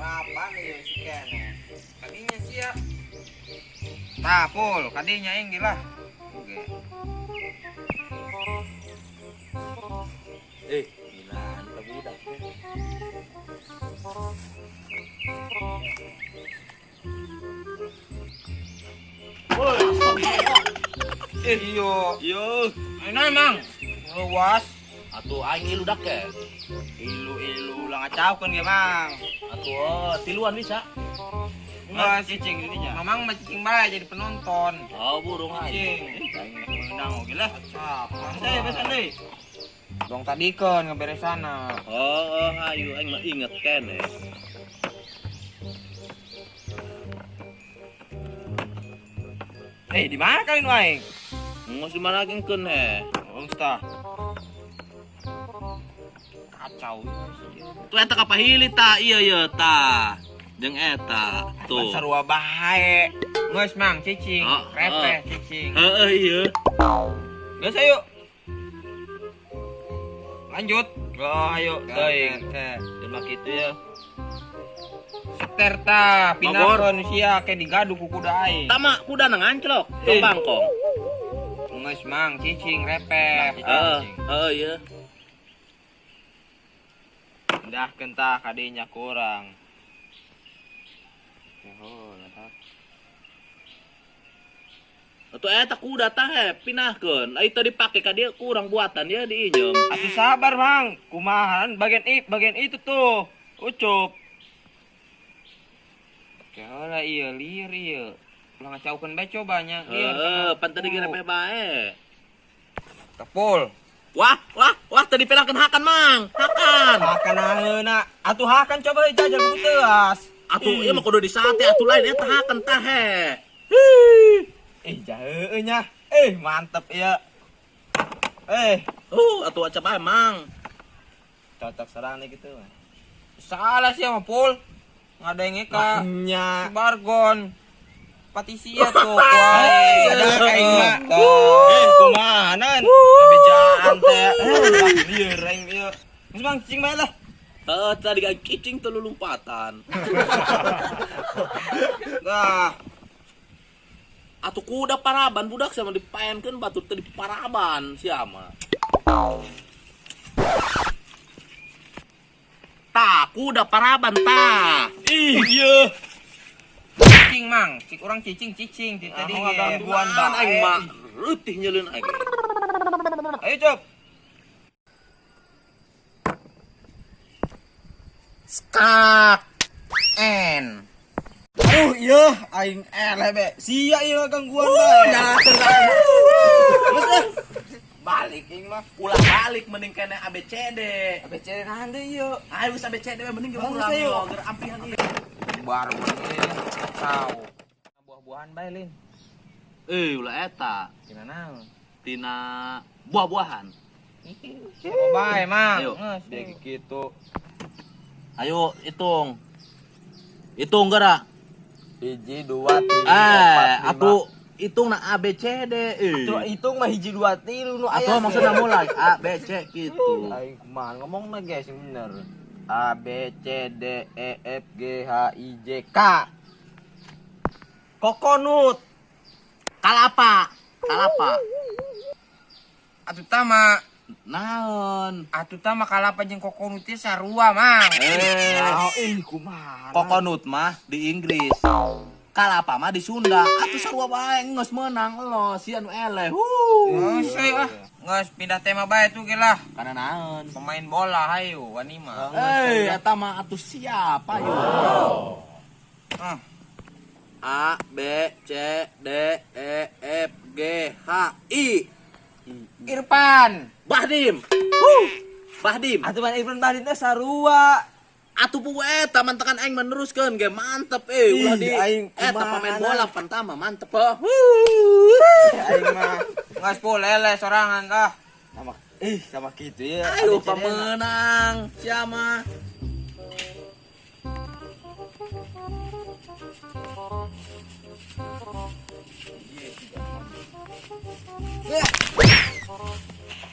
Apa nih sekian? Kadinya siap. Nah, Pul, kadinya yang gila. Oke. Gila, anta budak. Iyo. Yo, Ano emang? Luas. atuh aing ilu dak ke. Ilu lang acaw kan mang. Atuh tiluan bisa. Mas cicing ininya. Mamang macing bae jadi penonton. Oh, burung aing. Cicing. Menang oke lah. Saya besan deui. Dong tadi kan ngeberesana. Oh, ayo aing mah inget kene. Di mana kalian wae? Ngos di mana gengkeun he? Sta. Kacau. Tuh eta kapahili ta, iya ta. Jeung eta. Tuh. Sarua bae. Geus mang cicing. Oh, Repe cicing. Heeh, iya. Geus ayo. Lanjut. Ayo teuing. Cuma kitu ya. Seterta pinahkeun sia ke digadu ku kuda aing. Tama kuda nang anclok, tong bangkong. Geus mang cicing repe. Iya. Indahkeun tah kadinya kurang. Atuh eta kuda tah he pinahkeun. Ai teu dipake ka dieu kurang buatan ya diinjem. Atuh sabar mang, kumahan bagian itu tuh. Ucup. Kala iya liar iya. Ulang ngacaukeun bae cobanya. Heeh, pan tadi gerepe bae. Tepul. Wah, tadi perakeun hakan, Mang. Hakan. Hakan aheuna. Atuh hakan coba jajal ku teuas. Atuh ieu mah kudu disate atuh lain eta hakan tah he. Jaheueuh nya. Mantep ieu. Atuh acap bae, Mang. Cocok serang nih gitu. Salah sih sama Pul. Ngadenge ka si Bargon. Patisia tuh kuai. Ada aing mah. Kumahanan? Kabejaan teh. Lieur aing ieu. Geus Bang cicing bae lah. Tadi gak kicing teu lulumpatan. Dah. Atuh kuda paraban budak sama dipaenkeun batu teu diparaban sia mah. Tah, kuda paraban tah. Iya. Cicing mang, orang cicing tadi Gangguan aing mah reutih nyeuleun aing. Ayo cop. Skak. En. Iya, aing be. Sia ieu gangguan bae. Balik aing mah ulah balik mending kene ABCD. ABCD nahan deui ieu. Ayo geus ABCD we mending Bagus, ulang ayo. yo ger ampihan ieu. Baru ini tahu. Buah-buahan bae lin. Ulah eta Gimana? tina buah-buahan. Coba bae, Mang. Ayo. Geus dia kitu. Ayo hitung. Hitung geura. 1 2 3 4 5. Atuh hitung na ABCD. Atuh hitung mah 1 2 3 nu aya. Atuh maksudna mulai A B C gitu. Aing kumaha ngomongna guys yang bener. A B C D E F G H I J K. Kokonut. Kalapa. Atuh tama. Naon? Atuh tama kalapa jeung kokonut teh sarua, Mang. Kumaha. Kokonut mah di Inggris. Kalapa mah di Sunda. Atuh sarua bae geus meunang lo si anu eleh. Geus geus pindah tema bae tuh ge lah. Kana naon? Pemain bola hayu wani mah. Eta mah atuh siapa yo? A B C D E F G H I Irfan. Bahdim. Bahdim. Atuh ban Irfan Bahdim teh sarua. Atuh pu eta mantekan aing meneruskeun ge mantep ulah di eta pemain bola pantama mantep Aing mah geus full lele sorangan dah. Sama kitu ya. ayo pemenang siapa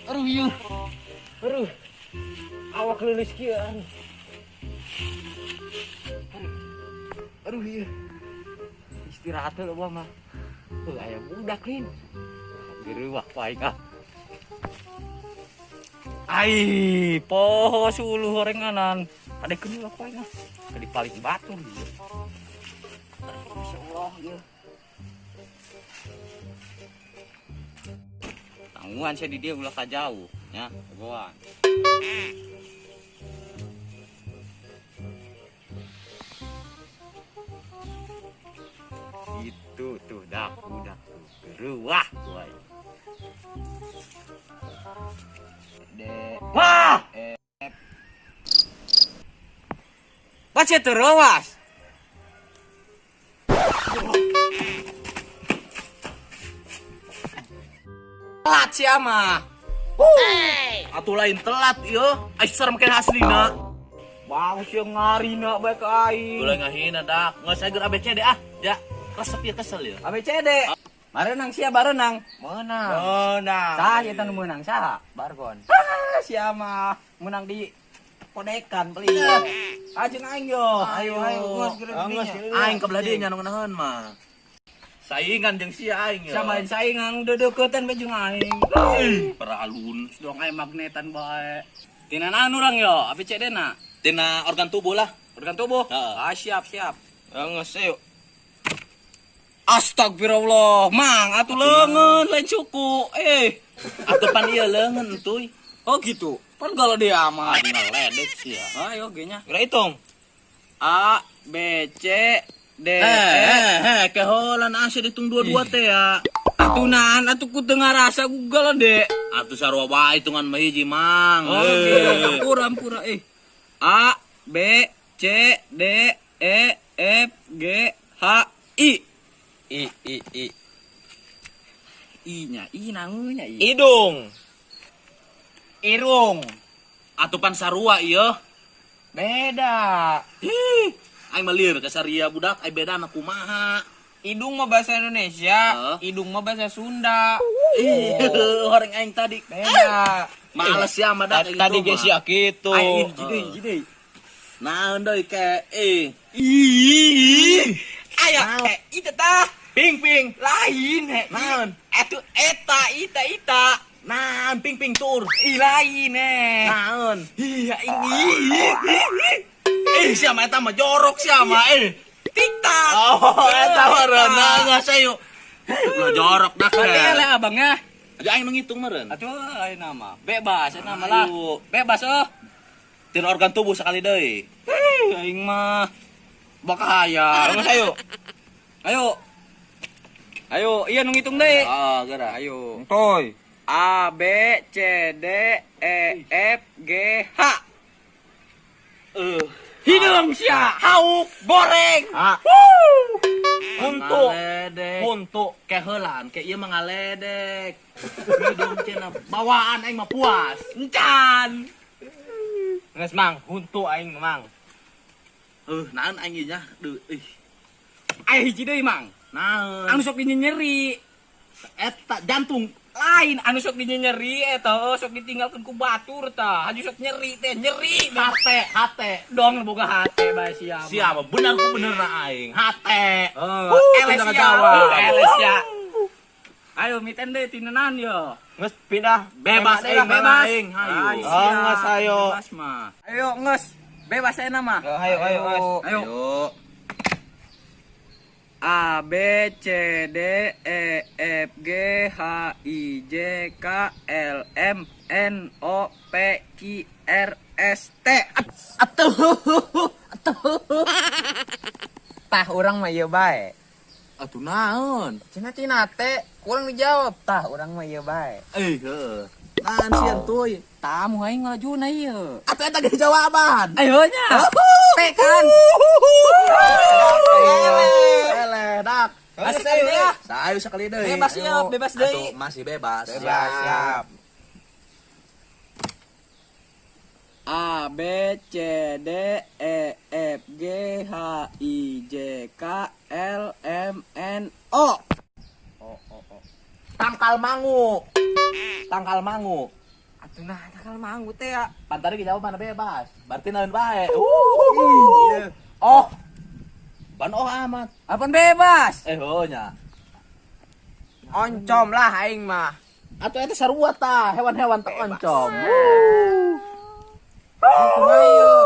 Aduh yeuh. Aduh. Awak leuleus kieu. Aduh iya. Istirahat dulu mah. Aya budak rin. Gereuwah paing ah. Ai, poho suluh horenganan. Ada kedua paing ah. Di paling batu dia. Masyaallah ya. Tangguhan saya di dia ulah ka jauh ya, goan. Itu tuh dak udah tuh beruah boy. Wah! Baca terus. Telat si ama. Atuh lain telat ieu. Ai sarem make haslina. Bang si ngarina bae ka aing. Ulah ngahina dak. Ngeus sager ABCD ah. Ya, resep ya kesel ya. ABCD. Marenang sia barenang. Menang. Sah eta nu meunang saha? Bargon. Si ama menang di podekan beli. Ajeng aing yo. Ayo ngos geus. Aing kebelah dieu nya nu ngeunaheun mah. Saingan jeung sia aing ya. Sama saingan deudeukeutan bejung aing. Peralun. Dong aing magnetan bae. Tina naon urang yo? ABCD na. Tina organ tubuh lah. Organ tubuh. Heeh. Ah siap. Ngos ayo. Astagfirullah, mang atuh leungeun lain suku. Atuh pan ieu leungeun entuy. Oh gitu. Pan kalau dia mah. Aduh ngaledek sia. Ayo ge nya. Kira hitung. A B C D keholan asa ditung dua-dua teh ya. Atuh naon atuh ku teu ngarasa Google de. Atuh sarua wae hitungan mah hiji mang. Pura A B C D E F G H I. I. I-nya, I nangunya I. Hidung. Irung. Atuh pan sarua ieu. Beda. Aing mah lieur ka saria budak ai bedana kumaha. Hidung mah bahasa Indonesia, hidung mah bahasa Sunda. Horeng aing tadi. Beda. Males ya mah dak Tadi ge sia kitu. Ai jideuy. Naon deui ke Aya, itu tah. ping Lain he. Naon? Atuh ita. naon ping tur Ih lain he. naon Iya ini. sia mah eta mah jorok sia mah TikTok. oh eta warna ngasayu lo jorok dak Berarti teh eleh abangnya. aja aing menghitung meureun Atuh lain nama. Bebas nama lah. Ayo. Bebas tina organ tubuh sekali deui Aing mah bakaya. Ayo, iya nu ngitung deui. oh geura Ayo. Toy. A B C D E F G H. Hidung sia, hauk, goreng. Huntu ke heulan ke ieu mah ngaledek hidung cenah bawaan aing mah puas Encan. Geus mang, huntu aing mang. naon aing ieu nya Aya hiji deui, Mang. naon Anu sok nyeri. eta jantung Lain anu sok nyeri eta sok ditinggalkeun ku batur tah. Haju sok nyeri teh, nyeri. hate Dong boga hate bae sia. sia mah bener ku bener na aing hate Eles pindah ke sia. Jawa. Eles sia. Ayo miten deui tinanan yo. Geus pindah. bebas Bebas aing Bebas. aing hayu Ay, Oh, siap. nges, ayo. Bebas mah. Ayo nges. Bebas aja nama. Ayo. Ayo. A B C D E F G H I J K L M N O P Q R S T. Tah urang mah ieu bae. atuh naon Cina teh kurang dijawab tah urang mah ieu bae. heuh naon sian tuy Tamu aing ngajuna ieu. atuh eta ge jawaban Ayo nya. Teh kan. eleh dak Asik kali deh ya. sayu sakali deui Bebas ya, bebas deui. Atuh, masih bebas Siap. A B C D E F G H I J K L M N O. tangkal mangu Atuh nah takal manggu teh ya. pantari jawaban bebas berarti naon bae Oh, Pan oh amat. Apaan bebas? Nya. Oncom lah aing mah. Atau itu sarua ta, hewan-hewan tak oncom.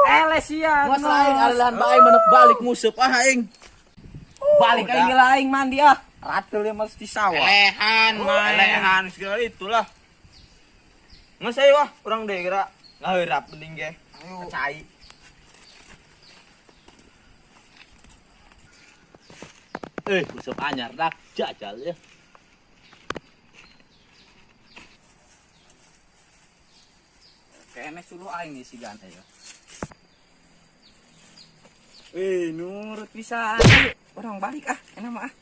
Eles ya. Mas aing alilan bae menek balik museup aing. Balik aing lah aing mandi ah. Ratul yang mesti sawah. Elehan segala itulah. Nggak saya wah, kurang deh kira ngahirap penting ge. Cai. Museup anyar dak jajal ya. Kayaknya suruh aing nih si gante ya. Nurut bisa. Ayo, orang balik ah, enak mah ah.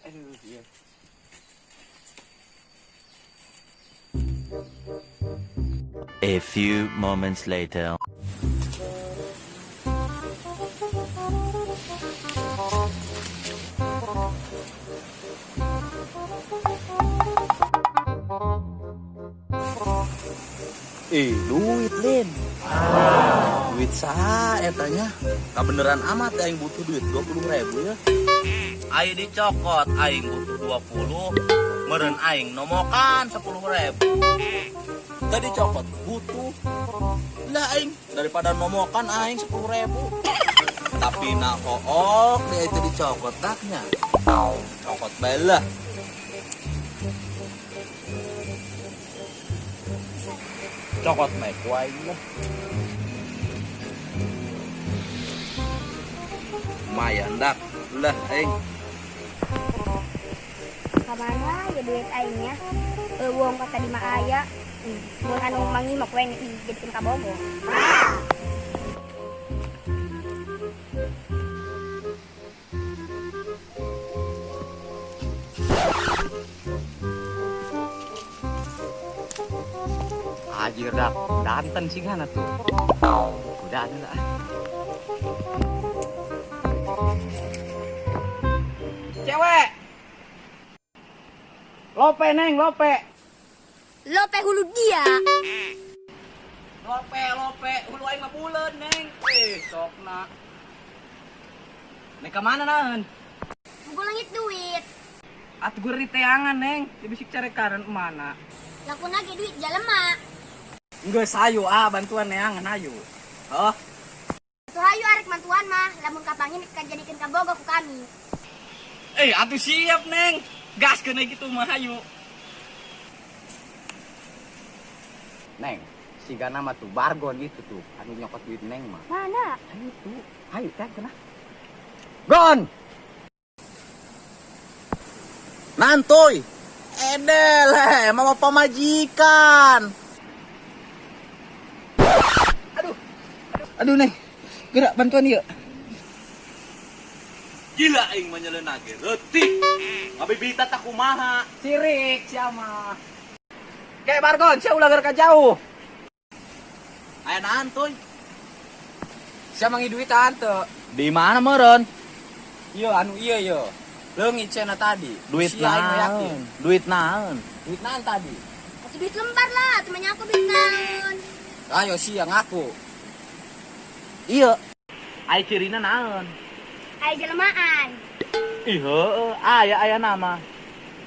Aduh, iya. A few moments later. Duit Lin. Duit saha etanya? Beneran amat aing butuh duit 20.000 ya. Aing dicokot aing butuh 20, meureun aing nomokan 10.000. Tadi cokot butuh. Lah aing daripada nomokan aing 10.000. Tapi nah hook dia itu dicokot taknya. Cokot bae lah. Cokot mah ku aing lah. Lumayan dak. Lah aing. Kamana ya duit aingnya? Wong kata di mah aya. Mun anu mangi mah kue dijadikeun ka bogo. Anjir dak, danten sih kan tuh. Udah ada lah. Cewek. Lope neng, lope. Lope hulu dia. Lope, hulu aing mah buleun neng. Sokna. Neng kemana nahan? Gue langit duit. Atuh gue riteangan neng, dibisik carekaran mana? Laku nage duit jalema. Enggak sayu bantuan neangan ayo. Oh, Tuh hayu arek mantuan mah, lamun kapangin kajadikeun ka bogo ku kami. atuh siap neng. Gas kena gitu mah ayo. Neng, si Gana mah tuh bargon itu tuh, anu nyokot duit neng mah. Mana? Ayo tuh, ayo teh kena. Gon. Nantoy. Edel mama pamajikan. Aduh neng, gerak bantuan yuk. Gila aing manyeleun ge leutik. Ngabibita tak kumaha. Sirik siapa? Kayak bargon, saya ulah gerak jauh. Aya nantoy. Siapa ngi duit tante? Di mana meureun? Iya, anu iya yo. Leungit cenah tadi. Duit Si aing mah yakin. naon? Duit naon? Duit naon tadi? Atuh duit lembar lah, temannya aku duit naon. Ayo sih yang aku. Iya. Ai cirina naon? Aya jelemaan. Ih heueuh, aya nama.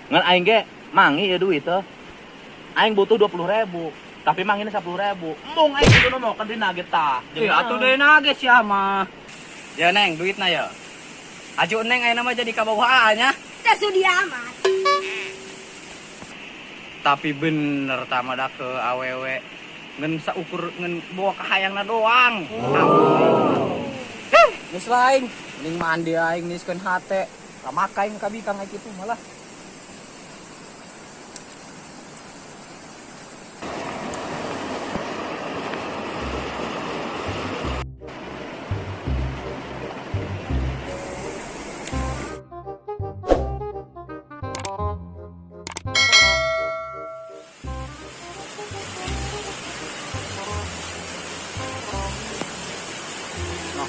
Ngan aing ge mangi ya duit teh. Aing butuh 20.000, tapi mangina 10.000. Embung aing kudu nomokeun dina ge tah. Atuh deui nage siapa? Ya neng, duitna ya. Aju neng ayeuna mah jadi kabawa nya. Kita sudi amat. Tapi bener tama da ke awewe. Ngen saukur ngen bawa ka hayangna doang. Geus lain, mending mandi aing niskeun hate. Ramakain ka bikang kayak gitu malah.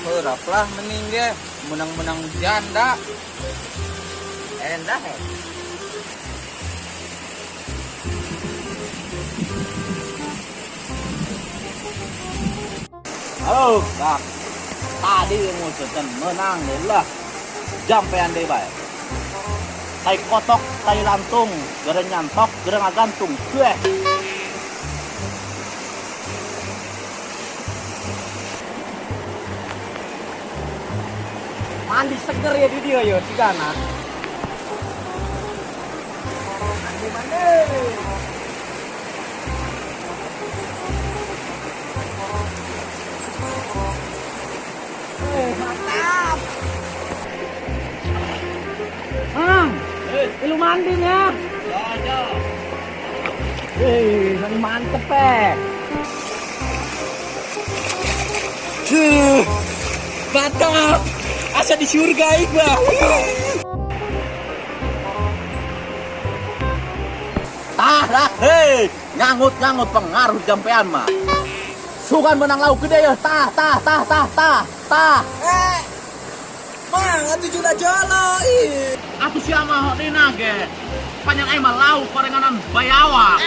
Heurap lah mending ge menang-menang janda. Endah he. Halo, Kak. Tadi musuh dan menang deh lah. Jampean deh bay. Tai kotok, tai lantung, gereng nyantok, gereng gantung. Cuek. Mandi seger ya di dia yo si Gana. Mantap. Lu mandinya. Ini mantep mantap. Asa di surga Iqbal. Dah, hei, nyangut pengaruh jampean mah. Sugan menang lauk gede ya, tah. Mang, atuh jula jolo. Atuh siapa dina ge. Panjang aing mah lauk parenganan bayawa.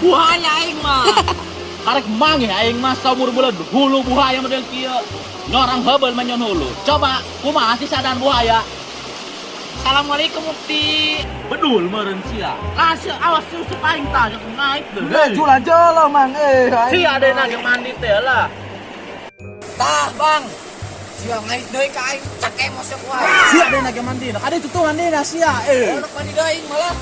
Buahnya aing mah. Karek mangeh aing mah saumur bulan hulu buaya model kieu. Nyorang hebeul menyon hulu. Coba kumaha sih sadan buaya? Assalamualaikum Mufti. Bedul meureun sia. Kasih awas susuk aing tah jeung naik teh. Jula jolo mang Sia adeuna ge mandi teh lah. Tah, Bang. Siang naik deui ka aing cak emosok wae. Sia adeuna ge mandi. Kade tutuhan deuna sia. Orang mandi deui malah.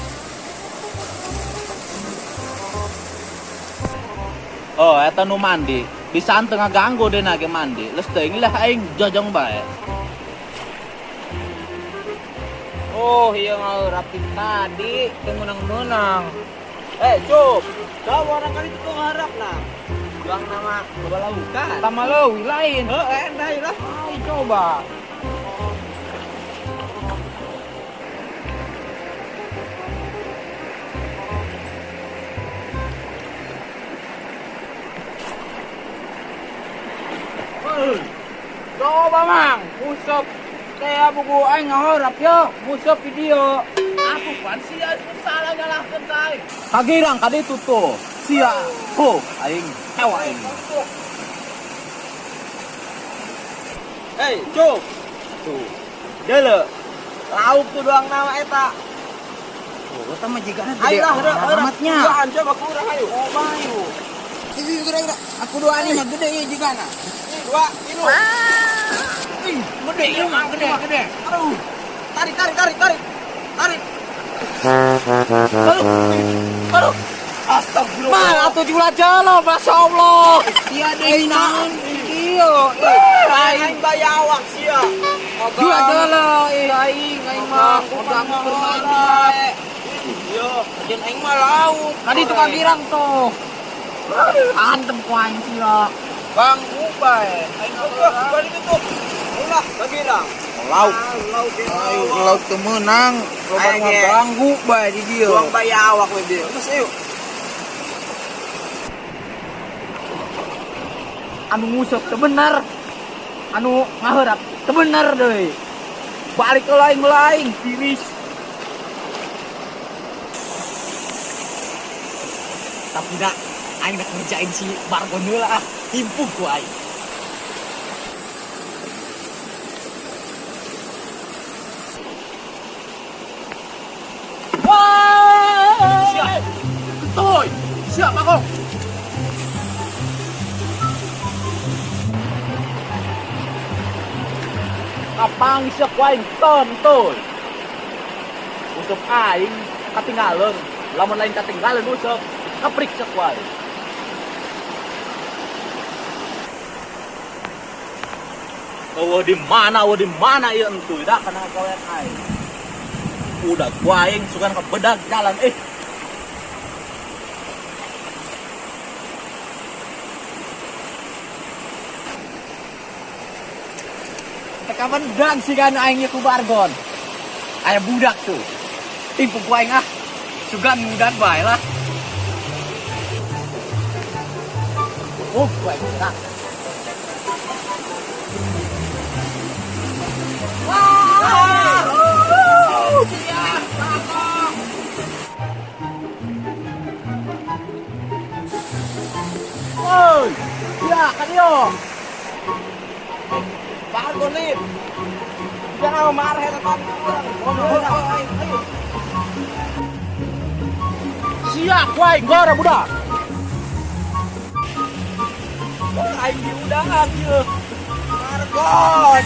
Oh, eta nu mandi. Bisa tengah ganggu deh nage mandi. Les teuing lah aing jojong bae. Oh, iya ngaurapin tadi, teu menang-menang. Cuk, kau orang kali itu ngarap nah. Bilang nama kebalaukan. Tama leuwih lain. Endah lah. Ayo coba. Coba mang, usap kayak buku aing ngahorap ya, musap video. Aku pan sia salah nyalahkeun ka aing. Kagirang kade tutu. Sia. Ho, aing hewa aing. Cuk. Tuh. Deuleu. Lauk tuh doang nama eta. Oh, eta mah jigana Ayo lah, amatnya. Coba kurang ayo. Oh, ayo. Ini geura-geura. Aku doa ini mah gede ya jigana. 2, 3. Gede ieu mah gede. Aduh. Tarik. Aduh. Astagfirullah. Mang atuh jula jolo, masyaallah. Sia deui naon ieu. Aing bayawak sia. Jula jolo, aing mah pegang permainan. Iya, jeung aing mah lauk. Tadi itu kagirang tuh. Antem ku aing sia. Bang Ubay. Aing balik itu. Ulah, bagirang. Lauk. Ayo, Lauk teu meunang, loba nu ganggu bae di dieu. Tuang bayawak we dia. Mas ayo. Anu ngusep teu bener. Anu ngaheurap teu bener deui. Balik ke lain tiris. Tapi dah aing nak ngerjain si Bargon heula himpuk ku aing. Siap. Toy. Siap, Bagong. Kapang siap waing tonton. Usap aing katinggalan. Lamun lain katinggalan usap. Kaprik siap waing. Oh, di mana ya entu dah kana kawan aing. Udah waing sugan ka bedag jalan Kapan dan si kan aingnya ku Bargon. Aya budak tuh. Timpuk ku aing sugan mudan bae lah. Oh, ku aing gerak. Woi, ya kan yo. Bargon nih. Jangan marah ya teman. Ayo. Siap, woi, gora budak. Aing diundang ieu. Bargon.